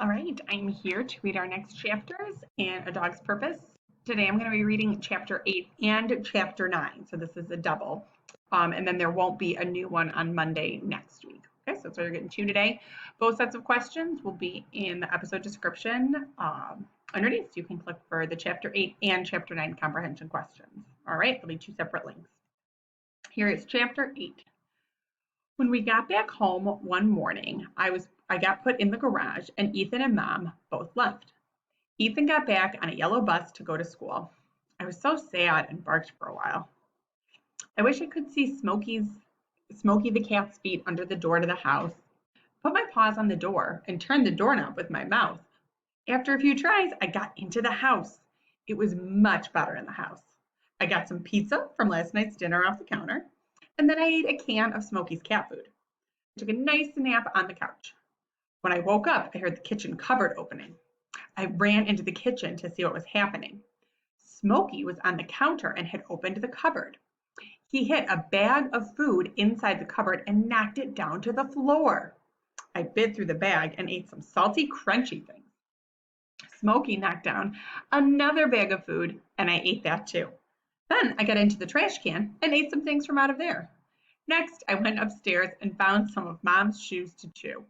All right, I'm here to read our next chapters in A Dog's Purpose. Today I'm going to be reading chapter 8 and chapter 9. So this is a double. And then there won't be a new one on Monday next week. Okay, so that's what you're getting to today. Both sets of questions will be in the episode description underneath. So you can click for the chapter 8 and chapter 9 comprehension questions. All right, there'll be two separate links. Here is chapter 8. When we got back home one morning, I got put in the garage and Ethan and Mom both left. Ethan got back on a yellow bus to go to school. I was so sad and barked for a while. I wish I could see Smoky the cat's feet under the door to the house. Put my paws on the door and turned the doorknob with my mouth. After a few tries, I got into the house. It was much better in the house. I got some pizza from last night's dinner off the counter, and then I ate a can of Smoky's cat food. I took a nice nap on the couch. When I woke up, I heard the kitchen cupboard opening. I ran into the kitchen to see what was happening. Smoky was on the counter and had opened the cupboard. He hid a bag of food inside the cupboard and knocked it down to the floor. I bit through the bag and ate some salty, crunchy things. Smoky knocked down another bag of food, and I ate that too. Then I got into the trash can and ate some things from out of there. Next, I went upstairs and found some of Mom's shoes to chew.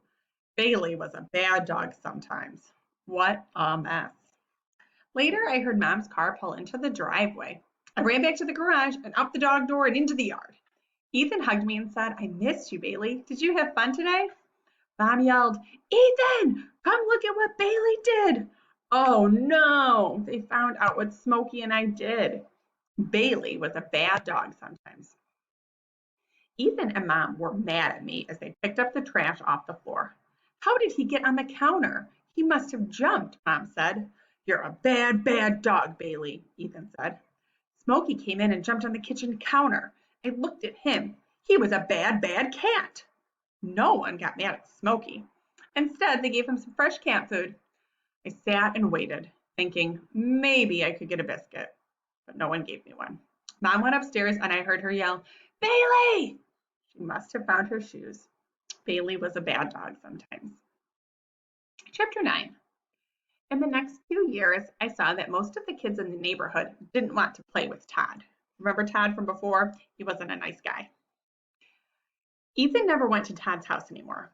Bailey was a bad dog sometimes. What a mess. Later, I heard Mom's car pull into the driveway. I ran back to the garage and up the dog door and into the yard. Ethan hugged me and said, "I missed you, Bailey. Did you have fun today?" Mom yelled, "Ethan, come look at what Bailey did." Oh no, they found out what Smoky and I did. Bailey was a bad dog sometimes. Ethan and Mom were mad at me as they picked up the trash off the floor. "How did he get on the counter? He must have jumped," Mom said. "You're a bad, bad dog, Bailey," Ethan said. "Smoky came in and jumped on the kitchen counter. I looked at him. He was a bad, bad cat." No one got mad at Smoky. Instead, they gave him some fresh cat food. I sat and waited, thinking maybe I could get a biscuit, but no one gave me one. Mom went upstairs and I heard her yell, "Bailey!" She must have found her shoes. Bailey was a bad dog sometimes. Chapter 9. In the next few years, I saw that most of the kids in the neighborhood didn't want to play with Todd. Remember Todd from before? He wasn't a nice guy. Ethan never went to Todd's house anymore.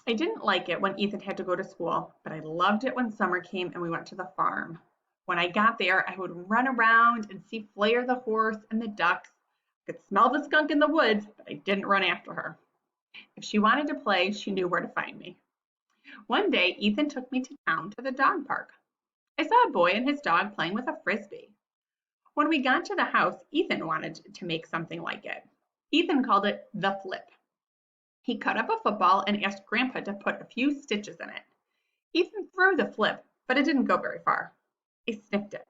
I didn't like it when Ethan had to go to school, but I loved it when summer came and we went to the farm. When I got there, I would run around and see Flair the horse and the ducks. I could smell the skunk in the woods, but I didn't run after her. If she wanted to play, she knew where to find me. One day, Ethan took me to town to the dog park. I saw a boy and his dog playing with a frisbee. When we got to the house, Ethan wanted to make something like it. Ethan called it the flip. He cut up a football and asked Grandpa to put a few stitches in it. Ethan threw the flip, but it didn't go very far. I sniffed it.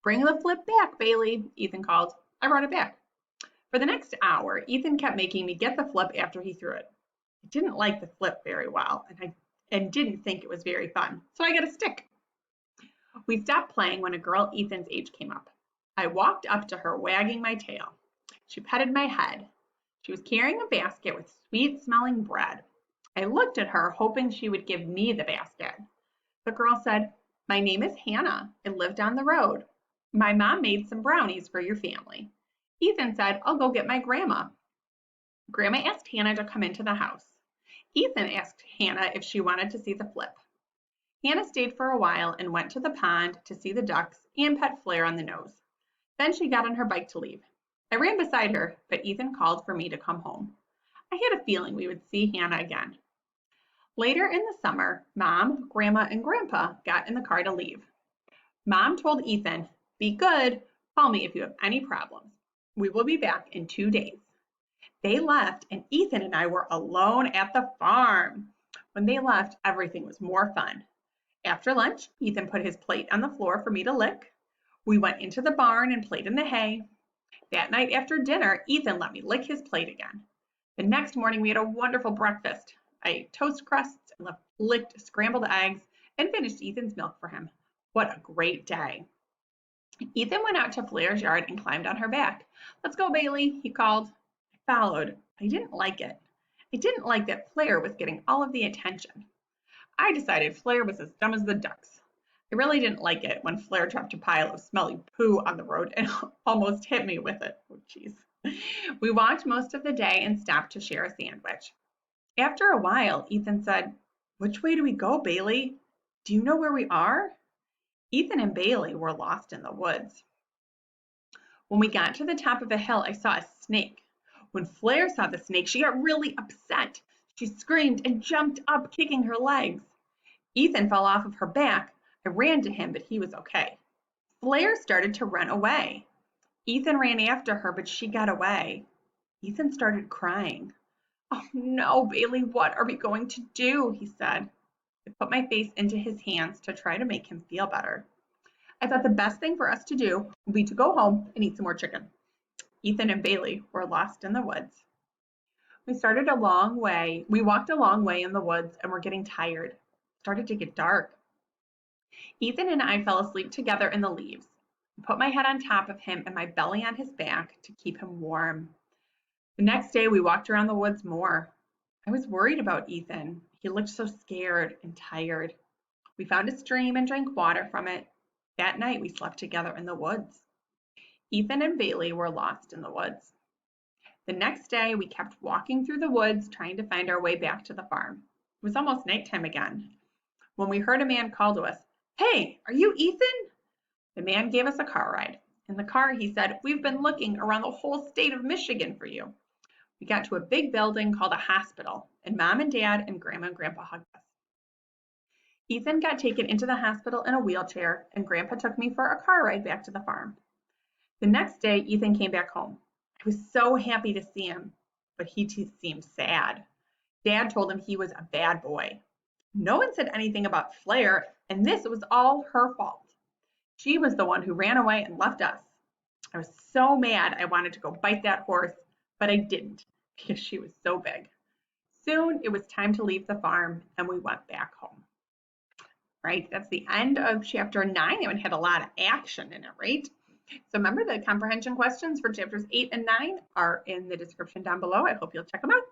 "Bring the flip back, Bailey," Ethan called. I brought it back. For the next hour, Ethan kept making me get the flip after he threw it. I didn't like the flip very well, and didn't think it was very fun, so I got a stick. We stopped playing when a girl Ethan's age came up. I walked up to her, wagging my tail. She petted my head. She was carrying a basket with sweet-smelling bread. I looked at her, hoping she would give me the basket. The girl said, "My name is Hannah. I live down the road. My mom made some brownies for your family." Ethan said, "I'll go get my grandma." Grandma asked Hannah to come into the house. Ethan asked Hannah if she wanted to see the flip. Hannah stayed for a while and went to the pond to see the ducks and pet Flair on the nose. Then she got on her bike to leave. I ran beside her, but Ethan called for me to come home. I had a feeling we would see Hannah again. Later in the summer, Mom, Grandma, and Grandpa got in the car to leave. Mom told Ethan, "Be good, call me if you have any problems. We will be back in 2 days." They left, and Ethan and I were alone at the farm. When they left, everything was more fun. After lunch, Ethan put his plate on the floor for me to lick. We went into the barn and played in the hay. That night after dinner, Ethan let me lick his plate again. The next morning, we had a wonderful breakfast. I ate toast crusts and licked scrambled eggs and finished Ethan's milk for him. What a great day. Ethan went out to Flair's yard and climbed on her back. "Let's go, Bailey," he called. I followed. I didn't like it. I didn't like that Flair was getting all of the attention. I decided Flair was as dumb as the ducks. I really didn't like it when Flair dropped a pile of smelly poo on the road and almost hit me with it. Oh, jeez. We walked most of the day and stopped to share a sandwich. After a while, Ethan said, "Which way do we go, Bailey? Do you know where we are?" Ethan and Bailey were lost in the woods. When we got to the top of a hill, I saw a snake. When Flair saw the snake, she got really upset. She screamed and jumped up, kicking her legs. Ethan fell off of her back. I ran to him, but he was okay. Flair started to run away. Ethan ran after her, but she got away. Ethan started crying. "Oh no, Bailey, what are we going to do?" he said. I put my face into his hands to try to make him feel better. I thought the best thing for us to do would be to go home and eat some more chicken. Ethan and Bailey were lost in the woods. We walked a long way in the woods and were getting tired. It started to get dark. Ethan and I fell asleep together in the leaves. I put my head on top of him and my belly on his back to keep him warm. The next day we walked around the woods more. I was worried about Ethan. He looked so scared and tired. We found a stream and drank water from it. That night we slept together in the woods. Ethan and Bailey were lost in the woods. The next day we kept walking through the woods trying to find our way back to the farm. It was almost nighttime again when we heard a man call to us, "Hey, are you Ethan?" The man gave us a car ride. In the car he said, "We've been looking around the whole state of Michigan for you." We got to a big building called a hospital, and Mom and Dad and Grandma and Grandpa hugged us. Ethan got taken into the hospital in a wheelchair, and Grandpa took me for a car ride back to the farm. The next day, Ethan came back home. I was so happy to see him, but he seemed sad. Dad told him he was a bad boy. No one said anything about Flair, and this was all her fault. She was the one who ran away and left us. I was so mad I wanted to go bite that horse, but I didn't because she was so big. Soon it was time to leave the farm, and we went back home. Right, that's the end of chapter 9. It had a lot of action in it, right? So remember, the comprehension questions for chapters 8 and 9 are in the description down below. I hope you'll check them out.